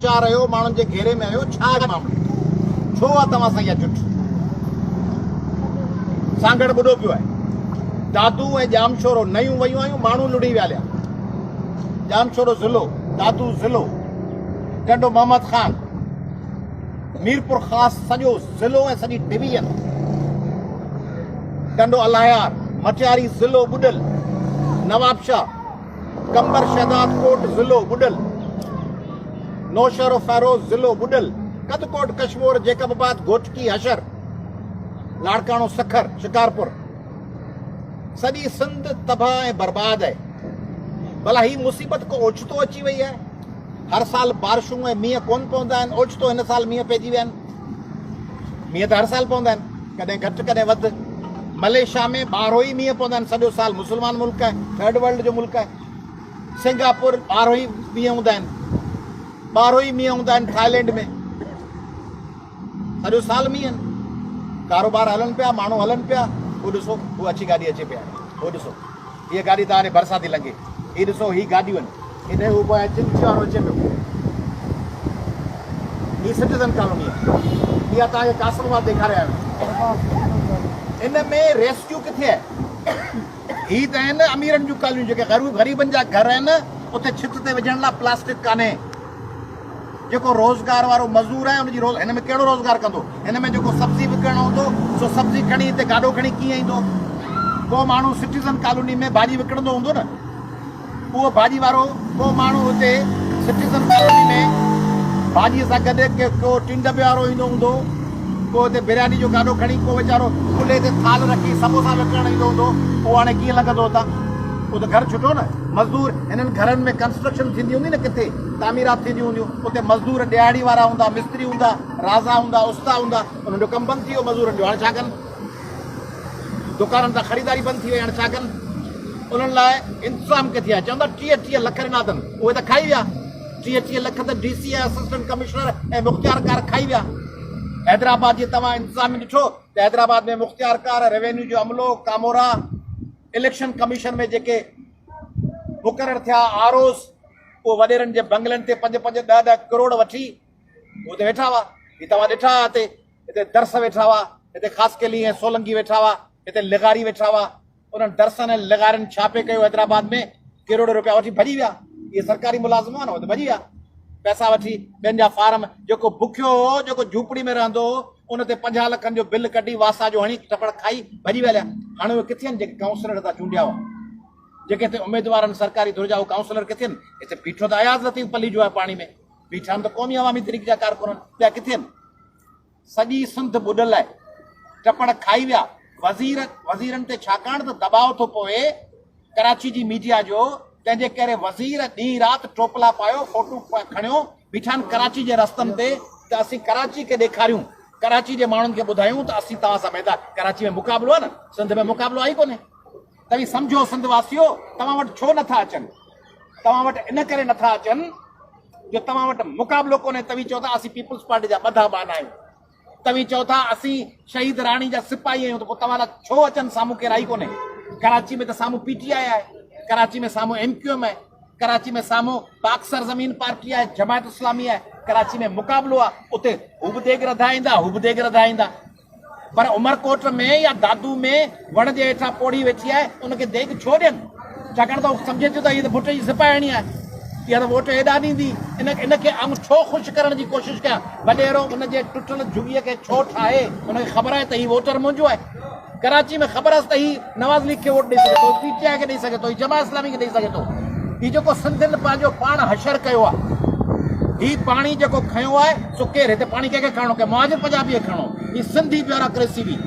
चार आयो माण्हुनि जे घेरे में आयो छा मामलो छो आहे तव्हां सां इहा जुट सांगड़ ॿुॾो पियो आहे दादू ऐं जामशोरो नयूं वयूं आहियूं माण्हू लुड़ी विया लिया जामशोरो ज़िलो दादू ज़िलो ॾंडो मोहम्मद ख़ान मीरपुर ख़ासि सॼो ज़िलो ऐं सॼी डिवीजन ॾंडो अलायार मटियारी ज़िलो ॿुॾल नवाबशाह कंबर शहदाद कोट ज़िलो ॿुॾल नौशहर फैरोज ज़िलो ॿुॾल कदकोट कशमोर जेकबाबाद घोटकी हशर लाड़काणो सखर शिकारपुर सॼी सिंध तबाह ऐं बर्बाद आहे भला ही मुसीबत को ओचितो अची वई आहे हर साल बारिशूं ऐं मींहं कोन पवंदा आहिनि ओचितो हिन साल मींहं पइजी विया आहिनि मींहं त हर साल पवंदा आहिनि कॾहिं घटि कॾहिं वधि मलेशिया में 12 ई मींहं पवंदा आहिनि सॼो साल मुस्लमान मुल्क आहे थर्ड वर्ल्ड जो मुल्क आहे सिंगापुर 12 ई मींहं हूंदा आहिनि 12 ई मींहं हूंदा आहिनि थाईलैंड में सॼो साल मींहं आहिनि कारोबार हलनि पिया माण्हू हलनि पिया उहो ॾिसो उहो अची गाॾी अचे पिया उहो ॾिसो हीअ गाॾी तव्हांजे भरिसां थी लंघे हीअ ॾिसो हीअ गाॾियूं आहिनि इन उहो आहे चिंच वारो अचे पियो हीअ सिटीज़न कॉलोनी आहे इहा तव्हांखे कासरबाद ॾेखारिया आहिनि इन में रेस्क्यू किथे आहे हीअ त आहिनि अमीरनि जूं कॉलोनियूं जेके ग़रीबनि जा घर आहिनि उते छित ते विझण लाइ प्लास्टिक कान्हे जेको रोज़गार वारो मज़दूर आहे उनजी हिन में कहिड़ो रोज़गार कंदो हिन में जेको सब्ज़ी विकिरणो हूंदो सो सब्ज़ी खणी हिते गाॾो खणी कीअं ईंदो को माण्हू सिटीज़न कॉलोनी में भाॼी विकिणंदो हूंदो न उहो भाॼी वारो को माण्हू हुते सिटीज़न कॉलोनी में भाॼीअ सां गॾु को टिंड वारो ईंदो हूंदो को हिते बिरयानी जो गाॾो खणी को वीचारो खुले ते थाल रखी समोसा विकिणणु ईंदो हूंदो उहो हाणे कीअं लॻंदो हुतां उहो त घर छुटो न मज़दूर हिननि घरनि में कंस्ट्रक्शन थींदी हूंदी न किथे तामीरात थींदियूं हूंदियूं उते मज़दूर ॾियाड़ी वारा हूंदा मिस्त्री हूंदा राज़ा हूंदा उस्ता हूंदा उन्हनि जो कमु बंदि थी वियो मज़दूरनि जो हाणे छा कनि दुकाननि तां ख़रीदारी बंदि थी वई हाणे छा कनि उन्हनि लाइ इंतज़ाम किथे आहे चवंदा 30 लख ॾिना अथनि उहे त खाई विया 30 लख त DC असिस्टेंट कमिश्नर ऐं मुख़्तियारकार खाई विया हैदराबाद जी तव्हां इंतज़ाम ॾिठो त हैदराबाद में मुख़्तियारकार रेवेन्यू जो अमलो कामोरा इलेक्शन कमीशन में जेके मुक़रर थिया आरोस उहो वॾेरनि जे बंगलनि ते 5-5, 10-10 करोड़ वठी उते वेठा हुआ ही तव्हां ॾिठा हिते दर्स वेठा हुआ हिते ख़ासि केली ऐं सोलंकी वेठा हुआ हिते लिगारी वेठा हुआ उन्हनि दर्सनि ऐं लिगारियुनि छापे कयो हैदराबाद में करोड़ रुपया वठी भॼी विया इहे सरकारी मुलाज़िम आहे न उहो त भॼी विया पैसा वठी ॿियनि जा फार्म जेको बुखियो हो जेको झूपड़ी में रहंदो हो उन ते 50 लखनि जो बिल कढी वासा जो हणी टपड़ खाई भॼी विया हाणे उहे किथे आहिनि जेके काउंसलर था चूंडिया हुआ जेके हिते उमेदवार आहिनि सरकारी धुर जा उहे काउंसलर किथे आहिनि हिते बीठो त अयाज़ लतीफ़ पली जो आहे पाणी में बीठा आहिनि त क़ौमी अवामी तहरीक जा कारकुन ॿिया किथे आहिनि सॼी सिंध ॿुॾल आहे टपड़ खाई विया वज़ीरनि ते छाकाणि त दबाव थो पवे कराची जी मीडिया जो तंहिंजे करे वज़ीर ॾींहुं राति टोपला पायो फोटू खणियो बीठा आहिनि कराची जे रस्तनि ते त असीं कराची खे ॾेखारियूं कराची जे माण्हुनि खे ॿुधायूं त असीं तव्हां सां मैदान कराची में मुक़ाबिलो आहे न सिंध में मुक़ाबिलो आहे ई कोन्हे तव्हीं सम्झो सिंध वासियो तव्हां वटि छो नथा अचनि तव्हां वटि इन करे नथा अचनि जो तव्हां वटि मुक़ाबिलो कोन्हे तव्हीं चओ था असीं पीपुल्स पार्टी जा ॿधा बान आहियूं तव्हीं चओ था असीं शहीद राणी जा सिपाही आहियूं त पोइ तव्हां लाइ छो अचनि साम्हूं केरु आई कोन्हे कराची में त साम्हूं PTI आहे कराची में साम्हूं MQM आहे कराची में साम्हूं पाक सरज़मीन पार्टी आहे जमायत इस्लामी आहे कराची में मुक़ाबिलो आहे उते हू बि देग रधाईंदा हू बि देग रधाईंदा पर उमरकोट में या दादू में वण जे हेठां पोड़ी वेठी आहे उनखे देग छो ॾियनि छाकाणि त उहो सम्झे थो त हीअ त भुट जी सिपाहिणी आहे इहा त वोट हेॾा ॾींदी इनखे आऊं छो ख़ुशि करण जी कोशिशि कयां वॾेरो उनजे टुटल झुॻीअ खे छो ठाहे उनखे ख़बर आहे त हीउ वोटर मुंहिंजो आहे कराची में ख़बर आहे त हीउ नवाज़ लीग खे वोट ॾेई सघे थो PTI खे ॾेई सघे थो जमात इस्लामी खे ॾेई सघे थो हीउ जेको सिंधियुनि पंहिंजो पाण हशर कयो आहे हीउ पाणी जेको खयो आहे सो केरु हिते पाणी कंहिंखे खणणो के मुहाजिर पंजाबीअ खे खणो हीउ सिंधी ब्यूरोक्रेसी हुई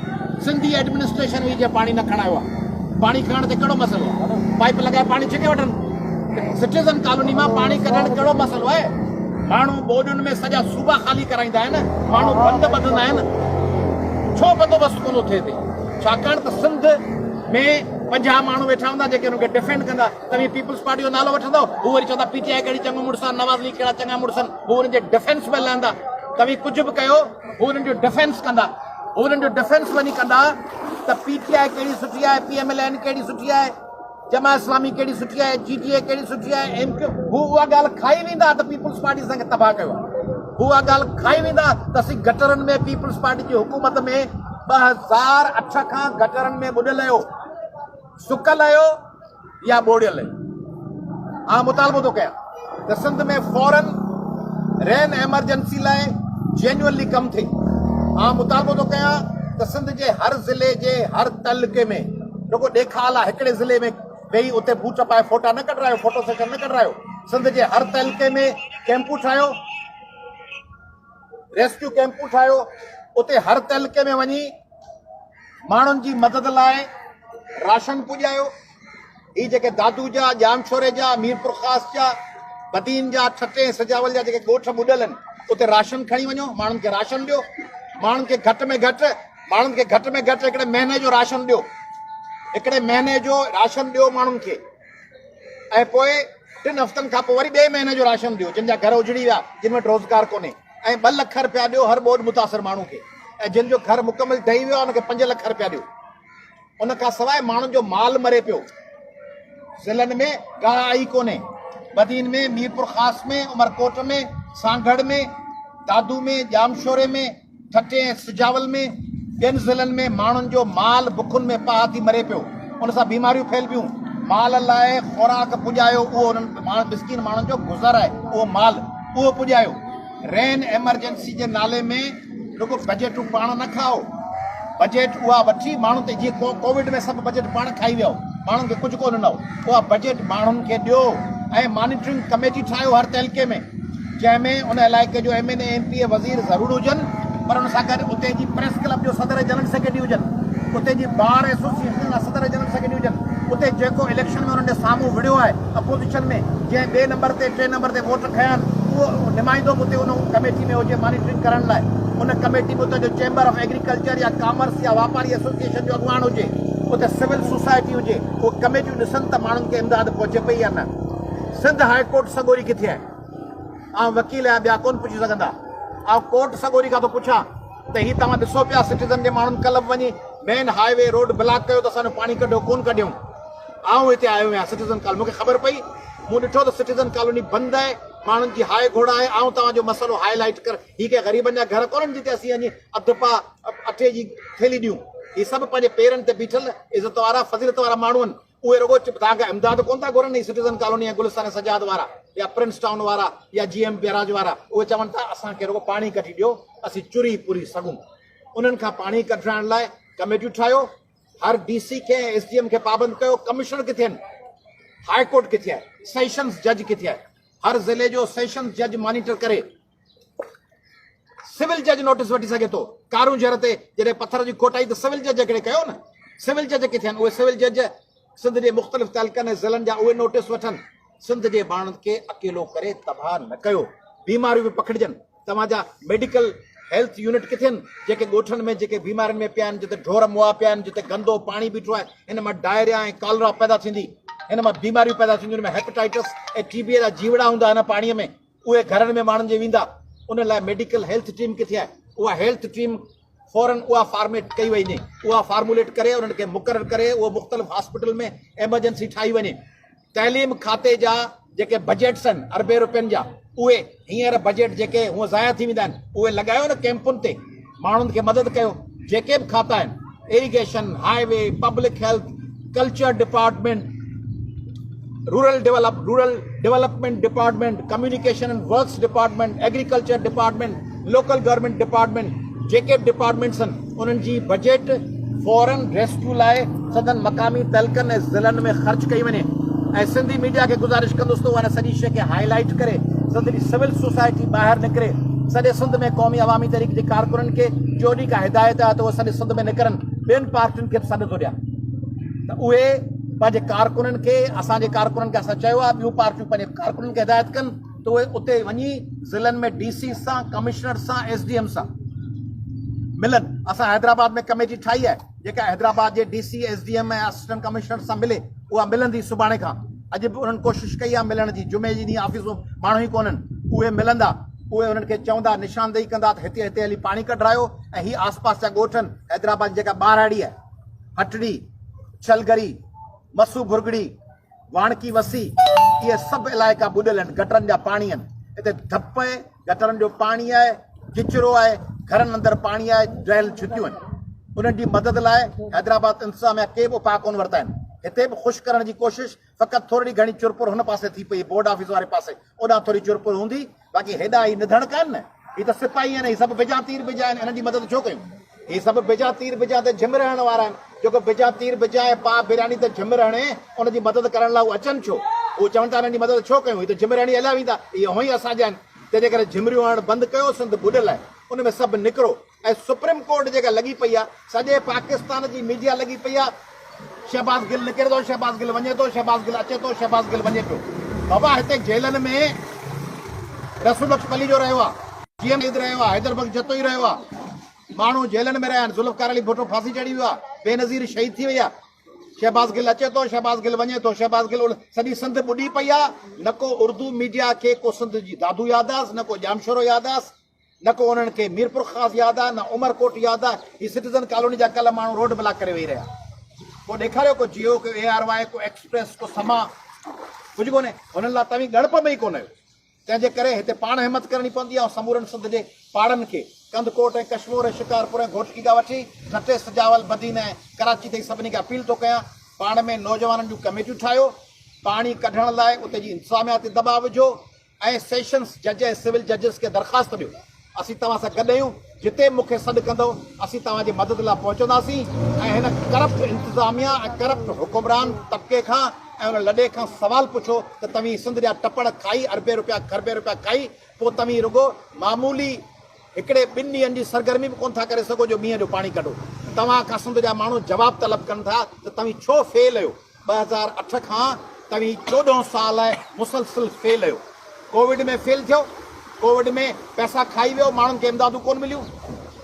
सिंधी एडमिनिस्ट्रेशन हुई जंहिं पाणी न खणायो आहे पाणी खणण ते कहिड़ो मसइलो आहे पाइप लॻाए पाणी छिके वठनि सिटीज़न कॉलोनी मां पाणी कढणु कहिड़ो मसइलो आहे माण्हू ॿोॾियुनि में सॼा सूबा ख़ाली कराईंदा आहिनि माण्हू बंदि ॿधंदा आहिनि छो बंदोबस्तु कोन थिए थी छाकाणि त सिंध में 50 माण्हू वेठा हूंदा जेके हुनखे डिफेंड कंदा तव्हीं पीपुल्स पार्टी जो नालो वठंदव हू वरी चवंदा PTI कहिड़ी चङो मुड़ुसु आहे नवाज़ लीग कहिड़ा चङा मुड़ुसु आहिनि हू हुननि जे डिफेंस में लहंदा तव्हीं कुझु बि कयो हू हुननि जो डिफेंस कंदा हू हुननि जो डिफेंस वञी कंदा त PTI कहिड़ी सुठी आहे PMLN कहिड़ी सुठी आहे जमा इस्लामी कहिड़ी सुठी आहे, GTA कहिड़ी सुठी आहे, MQ हू उहा ॻाल्हि खाई वेंदा त पीपुल्स पार्टी असांखे तबाह कयो आहे। हू उहा ॻाल्हि खाई वेंदा त असीं गटरनि में पीपुल्स पार्टी जी हुकूमत में 2008 खां गटरनि में ॿुॾियल आहियो, सुकल आहियो या ॿोड़ियल आहियो। मुतालबो थो कयां त सिंध में फौरन रेन एमरजेंसी लाइ जेन्युअनली कमु थिए। मुतालबो थो कयां त सिंध जे हर ज़िले जे हर तलके में रुगो ॾेखाल आहे, हिकिड़े ज़िले में वेही उते बूट पाए फोटा न कढायो, फोटो सेशन न कढायो। सिंध जे हर तलके में कैंपू ठाहियो, रेस्क्यू कैंपू ठाहियो, उते हर तलके में वञी माण्हुनि जी मदद लाइ राशन पुॼायो। ही जेके दादू जा, जामशोरे जा, मीरपुर ख़ास जा, बदीन जा, ठटे सजावल जा जेके ॻोठ ॿुॾल आहिनि, उते राशन खणी वञो, माण्हुनि खे राशन ॾियो। माण्हुनि खे घटि में घटि हिकिड़े महीने जो राशन ॾियो, हिकिड़े महीने जो राशन ॾियो माण्हुनि खे। ऐं पोइ 3 हफ़्तनि खां पोइ वरी ॿिए महीने जो राशन ॾियो जिन जा घर उजड़ी विया, जिन वटि रोज़गार कोन्हे। ऐं 2 लख रुपया ॾियो हर ॿोॾि मुतासिर माण्हू खे, ऐं जिन जो घर मुकमल ठही वियो आहे हुनखे 5 लख रुपया ॾियो। उन खां सवाइ माण्हुनि जो माल मरे पियो, ज़िलनि में गाह आई कोन्हे, बदीन में, मीरपुर ख़ास में, उमरकोट में, सांगड़ में, दादू में, जामशोरे में, ठटे सिजावल में, ॿियनि ज़िलनि में माण्हुनि जो माल बुखुनि में पाह थी मरे पियो। उन सां बीमारियूं फैल पियूं। माल लाइ ख़ुराक पुॼायो, उहो उन्हनि मिस्किन माण्हुनि जो गुज़र आहे, उहो माल उहो पुॼायो। रेन एमरजेंसी जे नाले में रुगो बजटूं पाण न खाओ, बजट उहा वठी माण्हुनि ते, जीअं कोविड में सभु बजट पाण खाई वियो, माण्हुनि खे कुझु कोन ॾिनो, उहा बजट माण्हुनि खे ॾियो। ऐं मॉनिटरिंग कमेटी ठाहियो हर तहलके में, जंहिंमें उन इलाइक़े जो MNA MP वज़ीर ज़रूरु हुजनि, पर हुन सां गॾु उते जी प्रेस क्लब जो सदर जनरल सेक्रेटरी हुजनि, उते जी बार एसोसिएशन जा सदर जनरल सेक्रेटरी हुजनि, उते जेको इलेक्शन में उन्हनि साम्हूं विढ़ियो आहे अपोजिशन में, जंहिं 2 नंबर ते 3 नंबर ते वोट खया आहिनि, उहो नुमाइंदो उते उन कमेटी में हुजे मॉनिटरिंग करण लाइ। उन कमेटी में उते जो चैम्बर ऑफ एग्रीकल्चर या कॉमर्स या वापारी एसोसिएशन जो अॻुवाण हुजे, उते सिविल सोसाइटी हुजे, उहे कमेटियूं ॾिसनि त माण्हुनि खे इमदाद पहुचे पई या न। सिंध हाई कोर्ट सगोरी किथे आहे? वकील आहियां, ॿिया कोन पुछी सघंदा। कोर्ट सगोरी खां थो पुछां त ही तव्हां ॾिसो पिया सिटीज़न जे माण्हुनि कल्ह वञी मेन हाईवे रोड ब्लॉक कयो त असांजो पाणी कढियो कोन कढियूं। हिते आयो आहियां सिटीज़न कॉलोनी, मूंखे ख़बर पई, मूं ॾिठो त सिटीज़न कॉलोनी बंदि आहे, माण्हुनि जी हाय घोड़ा आहे। तव्हांजो मसइलो हाईलाइट कर, ही के ग़रीबनि जा घर कोन्हनि जिते असीं वञी अधु पा अटे जी थैली ॾियूं। ही सभु पंहिंजे पेरनि ते बीठल इज़त वारा फज़ीलत वारा माण्हू आहिनि, उहे रुगो तव्हांखे इमदाद कोन था घुरनि। सिटीज़न कॉलोनी या गुलिस्तान सजाद वारा या प्रिंस टाउन वारा या GM बैराज वारा, उहे चवनि था असांखे रुगो पाणी कढी ॾियो, असीं चुरी पूरी सघूं। उन्हनि खां पाणी कढाइण लाइ कमेटियूं ठाहियो, हर DC खे SDM खे पाबंद कयो। कमिश्नर किथे आहिनि? हाई कोर्ट किथे आहे? सेशंस जज किथे आहे? हर ज़िले जो सेशंस जज मॉनिटर करे। सिविल जज नोटिस वठी सघे थो, कारूं जर ते जॾहिं पत्थर जी खोटाई त सिविल जज हिकिड़े कयो न। सिविल जज किथे आहिनि? उहे सिविल जज सिंध जे मुख़्तलिफ़ तहलकनि ऐं ज़िलनि जा उहे नोटिस वठनि। सिंध जे माण्हुनि खे अकेलो करे तबाह न कयो, बीमारियूं बि पकड़जनि। तव्हांजा मेडिकल हेल्थ यूनिट किथे आहिनि? जेके ॻोठनि में जेके बीमारियुनि में पिया आहिनि, जिते ढोर मुआ पिया आहिनि, जिते गंदो पाणी बीठो आहे, हिन मां डायरिया ऐं कॉलरा पैदा थींदी, हिन मां बीमारियूं पैदा थींदियूं, हिन में हेपेटाइटिस ऐं TB जा जीवड़ा हूंदा हिन पाणीअ में, उहे घरनि में माण्हुनि जे वेंदा। उन लाइ मेडिकल हेल्थ टीम किथे आहे? उहा हेल्थ टीम फौरन उहा फॉर्मेट कई वञे, उहा फार्मुलेट करे उन्हनि खे मुक़ररु करे उहो मुख़्तलिफ़ हॉस्पिटल में एमरजेंसी ठाही वञे। तइलीम खाते जा जेके बजट्स आहिनि अरबे रुपयनि जा, उहे हींअर बजट जेके हूअं ज़ाया थी वेंदा आहिनि, उहे लॻायो न कैंपुनि ते, माण्हुनि खे मदद कयो। जेके बि खाता आहिनि, irrigation, highway, public health, culture department, rural development department, communication and works department, agriculture department, local government department, जेके बि डिपार्टमेंट्स आहिनि उन्हनि जी बजट फौरन रेस्क्यू लाइ सदन मक़ामी तहलकनि ऐं ज़िलनि में ख़र्च कई वञे। ऐं सिंधी मीडिया खे गुज़ारिश कंदुसि त उहा सॼी शइ खे हाईलाइट करे, सिंध जी सिविल सोसाइटी ॿाहिरि निकिरे, सॼे सिंध में क़ौमी अवामी तहरीक जे कारकुननि खे जो ॾींहुं का हिदायत आहे त उहे सॼे सिंध में निकिरनि। ॿियनि पार्टियुनि खे बि सॾु थो ॾियां त उहे पंहिंजे कारकुननि खे, असांजे कारकुननि खे असां चयो आहे ॿियूं पार्टियूं पंहिंजे कारकुननि खे हिदायत कनि त उहे उते वञी ज़िलनि में DC सां, कमिश्नर सां, SDM सां मिलनि। असां हैदराबाद में कमेटी ठाही आहे जेका हैदराबाद जे DC, SDM ऐं असिस्टेंट कमिश्नर सां मिले, उहा मिलंदी सुभाणे खां। अॼु बि उन्हनि कोशिशि कई आहे मिलण जी, जुमे जी ॾींहुं ऑफिसूं माण्हू ई कोन्हनि, उहे मिलंदा, उहे उन्हनि खे चवंदा, निशानदेही कंदा त हिते हिते हली पाणी कढायो। ऐं ही आसपास जा ॻोठ आहिनि, हैदराबाद जेका ॿाराड़ी आहे, हटड़ी, छलगरी, मसू भुरगड़ी, वाणकी वसी ये सब इलाइक़ा बुॾियल आहिनि गटरनि जा पाणी आहिनि हिते धप आहे गटरनि जो पाणी आहे किचिरो आहे घरनि अंदरि पाणी आहे ड्रेल छितियूं आहिनि उन्हनि जी मदद लाइ हैदराबाद इंतज़ामिया के बि उपाउ कोन वरिता आहिनि हिते बि ख़ुशि करण जी कोशिशि फ़क़ति थोरी घणी चुरपुर हुन पासे थी पई बोर्ड ऑफिस वारे पासे ओॾां थोरी चुरपुर हूंदी बाक़ी हेॾा ही निधण कान न ही त सिपाही आहिनि ही सभु बिजा तीर बिजा आहिनि हिननि जी मदद छो कयूं ही सभु बिजा तीर बिजा ते झिम रहण वारा आहिनि जेको बिजा तीर बिजा ऐं पा बिरयानी ते झिम रहणे उनजी मदद करण लाइ उहे अचनि छो उहे चवनि था हिननि जी मदद छो कयूं ही त झिम रहणी हलिया वेंदा इहे हूअं ई असांजा आहिनि तंहिंजे करे झिमरियूं हणणु बंदि कयो सिंध बुॾियल आहे उन में सभु निकिरो ऐं सुप्रीम कोर्ट जेका लॻी पई आहे सॼे पाकिस्तान जी मीडिया लॻी पई आहे शहबाज़ गिल निकिरे थो शहबाज़ गिल वञे थो शहबाज़ गिल अचे थो शहबाज़ गिल वञे पियो बाबा हिते जेलनि में रसूल बख्श पली जो रहियो आहे जीएम ईद रहियो आहे हैदर बख्श जतो ई रहियो आहे माण्हू जेलनि में रहिया आहिनि ज़ुल्फ़कार अली भुट्टो फांसी चढ़ी वियो आहे बेनज़ीर शहीद थी वई आहे शहबाज़ गिल अचे थो शहबाज़ गिल वञे थो शहबाज़ गिल सॼी सिंध ॿुॾी पई आहे न को उर्दू मीडिया खे को सिंध जी दादू यादि आहे न को जामशोरो यादि आहे न को उन्हनि खे मीरपुर ख़ासि यादि आहे न उमरकोट यादि आहे ही सिटीज़न कॉलोनी जा कल्ह माण्हू रोड ब्लॉक करे वेही रहिया को ॾेखारियो को जियो को ARY को एक्सप्रेस को समा कुझु कोन्हे हुननि लाइ तव्हीं ॻणप में ई कोन आहियो तंहिंजे करे हिते पाण हिमत करणी पवंदी आहे ऐं समूरनि सिंध जे पहाड़नि खे कंदकोट ऐं कश्मीर ऐं शिकारपुर ऐं घोटकी खां वठी नटे सजावल बदीन ऐं कराची ताईं सभिनी खे अपील थो कयां पाण में नौजवाननि जूं कमेटियूं ठाहियो पाणी कढण लाइ उते जी इंतज़ामिया ते दॿाउ विझो ऐं सेशंस जज ऐं सिविल जजिस खे दरख़्वास्त ॾियो असीं तव्हां सां गॾु आहियूं जिते मूंखे सॾु कंदो असीं तव्हांजी मदद लाइ पहुचंदासीं ऐं हिन करप्ट इंतज़ामिया ऐं करप्ट हुकुमरान तबिके खां ऐं उन लॾे खां सवाल पुछो त तव्हीं सिंध जा टपड़ खाई अरबे रुपया खरबे रुपया खाई पोइ तव्हीं रुगो मामूली हिकिड़े 2 ॾींहंनि जी सरगर्मी बि कोन था करे सघो जो मींहं जो पाणी कढो तव्हां खां सिंध जा माण्हू जवाबु तलब कनि था त तव्हीं छो फेल आहियो 2008 खां तव्हीं 14 साल मुसलसिल फेल आहियो कोविड में फेल थियो कोविड में पैसा खाई वियो माण्हुनि खे इमदादूं कोन मिलियूं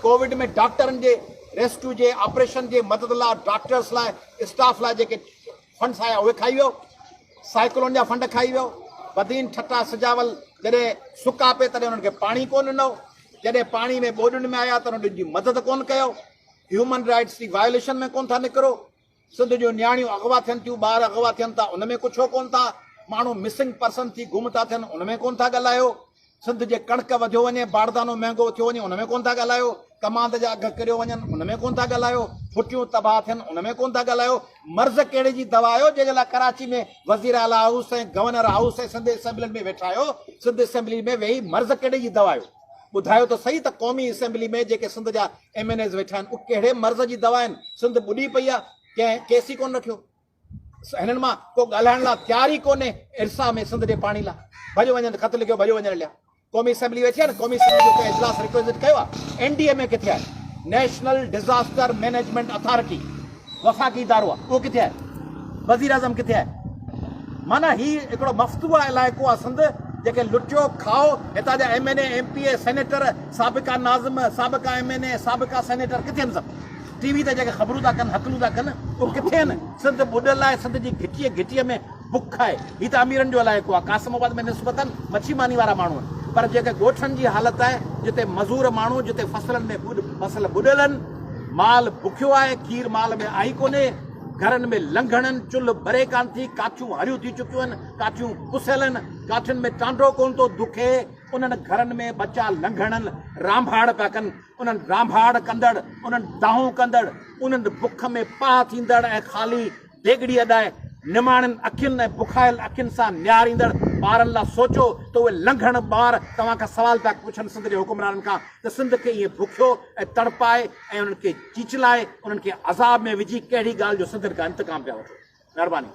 कोविड में डॉक्टरनि जे रेस्क्यू जे ऑपरेशन जे मदद लाइ डॉक्टर्स लाइ स्टाफ लाइ जेके फंड्स आया उहे खाई वियो साइक्लोन जा फंड खाई वियो बदीन ठटा सजावल जॾहिं सुका पे तॾहिं उन्हनि खे पाणी कोन ॾिनो जॾहिं पाणी में ॿोॾियुनि में आया त उन्हनि जी मदद कोन कयो ह्यूमन राइट्स जी वायोलेशन में कोन था निकिरो सिंध जूं नियाणियूं अगवा थियनि थियूं ॿार अगवा थियनि था उन में कुझु कोन था माण्हू मिसिंग पर्सन थी गुम था थियनि उन में कोन था ॻाल्हायो सिंध जे कणिक वधियो वञे बारदानो महांगो थियो वञे उन में कोन था ॻाल्हायो कमांद जा अघ किरियो वञनि उन में कोन था ॻाल्हायो फुटियूं तबाह थियनि उन में कोन था ॻाल्हायो मर्ज़ कहिड़े जी दवा आयो जंहिंजे लाइ कराची में वज़ीर आला हाउस ऐं गवर्नर हाउस ऐं सिंध असेंबली में वेठा आहियो सिंध असेंबली में वेही मर्ज़ कहिड़े जी दवा आयो ॿुधायो त सही त क़ौमी असेंबली में जेके सिंध जा MNAs वेठा आहिनि उहे कहिड़े मर्ज़ जी दवा आहिनि सिंध ॿुॾी पई आहे कंहिं केस ई कोन रखियो हिननि मां को ॻाल्हाइण लाइ तयार ई कोन्हे इरसा में सिंध जे पाणी लाइ भॼो वञनि ख़त लिखियो भॼो वञण लाइ क़ौमी असेंबली वेठी आहे न क़ौमी असेंबली जो कंहिं इजलास रिक्वेस्ट कयो आहे NDA में किथे आहे नेशनल डिज़ास्टर मैनेजमेंट अथॉरिटी वफ़ाक़ी इदारो आहे उहो किथे आहे वज़ीर आज़म किथे आहे माना हीउ हिकिड़ो मफ़्तूआ इलाइक़ो आहे सिंध जेके लुटियो खाओ हितां जा MNA MPA सेनेटर साबिक़ा नाज़िम साबिक़ा MNA साबिक़ा सेनेटर किथे आहिनि सभु TV ते जेके ख़बरूं था कनि हकलूं था कनि उहे किथे आहिनि सिंध ॿुॾियल आहे सिंध जी घिटीअ में बुख आहे हीउ त अमीरनि जो इलाइक़ो आहे कासिमाबाद में निस्बतन मच्छी मानी वारा माण्हू आहिनि पर जेके ॻोठनि जी हालत आहे जिते मज़ूर माण्हू जिते फसलनि में फसल ॿुॾियल आहिनि माल बुखियो आहे खीर माल में आई कोन्हे घरनि में लंघड़नि चुल्ह भरे कान थी काठियूं हरियूं थी चुकियूं आहिनि काठियूं पुसियल आहिनि काठियुनि में टांडो कोन थो दुखे उन्हनि घरनि में बचा लंघड़नि रांभाड़ पिया कनि उन्हनि रांभाड़ कंदड़ उन्हनि दाहूं कंदड़ उन्हनि बुख में पाह थींदड़ ऐं ख़ाली देगड़ी अॾाए निमाणनि अखियुनि ऐं बुखायल अखियुनि सां निहारींदड़ ॿारनि लाइ सोचो त उहे लंघण ॿार तव्हां खां सवाल पिया पुछनि सिंध जे हुकुमराननि खां त सिंध खे ईअं बुखियो ऐं तड़पाए ऐं उन्हनि खे चिचलाए उन्हनि खे अज़ाब में विझी कहिड़ी ॻाल्हि जो सिंध खां इंतकाम पिया वठो महिरबानी